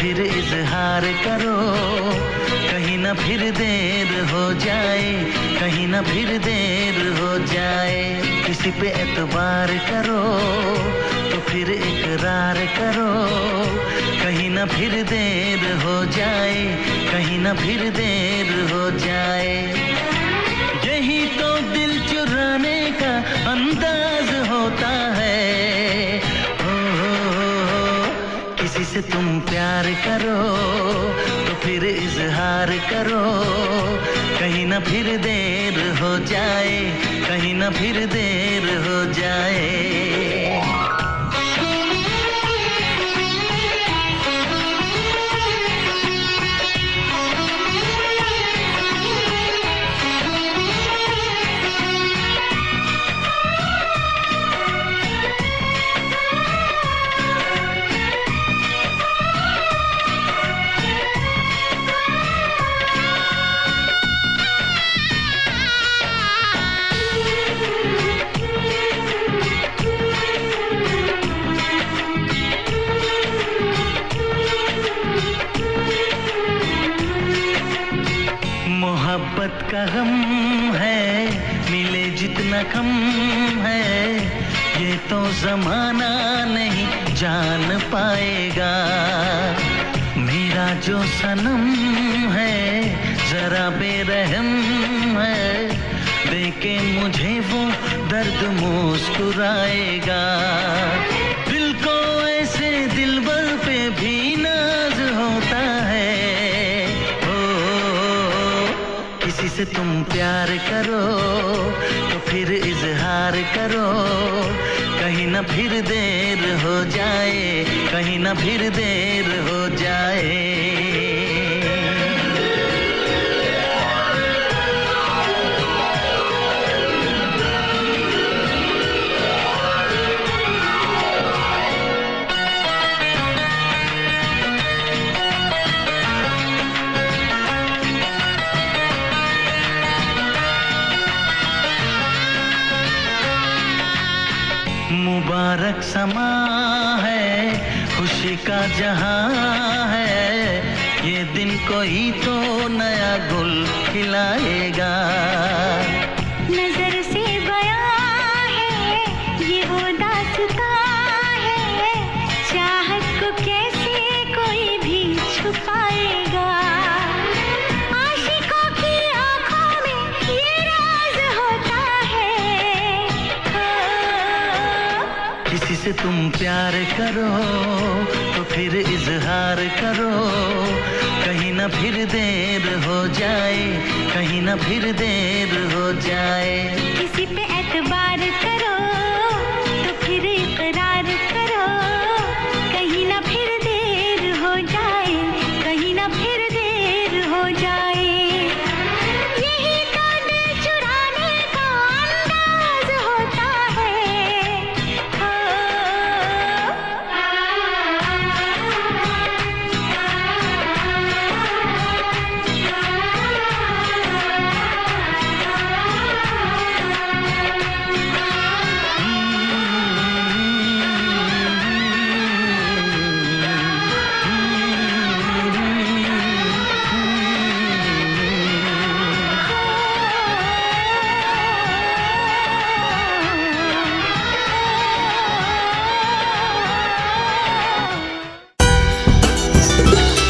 फिर इजहार करो, कहीं ना फिर देर हो जाए, कहीं ना फिर देर हो जाए। किसी पे एतबार करो तो फिर इकरार करो, कहीं ना फिर देर हो जाए, कहीं ना फिर देर हो जाए। यही तो दिल चुराने का अंदाज होता है। किसी से तुम प्यार करो तो फिर इजहार करो, कहीं ना फिर देर हो जाए, कहीं ना फिर देर हो जाए। मोहब्बत का गम है, मिले जितना कम है, ये तो जमाना नहीं जान पाएगा। मेरा जो सनम है जरा बेरहम है, देखे मुझे वो दर्द मुस्कुराएगा। दिल को ऐसे दिलबर पे भी नाज होता है। किसी से तुम प्यार करो तो फिर इजहार करो, कहीं ना फिर देर हो जाए, कहीं ना फिर देर हो जाए। मुबारक समा है, खुशी का जहां है, ये दिन कोई तो नया गुल खिलाएगा। नजर से बयां है ये वो दास्तां है, चाहत को कैसे कोई भी छुपाएगा। आशिकों की आंखों में ये राज होता है। किसी से तुम प्यार करो तो फिर इजहार करो, कहीं ना फिर देर हो जाए, कहीं ना फिर देर हो जाए। किसी पे एतबार करो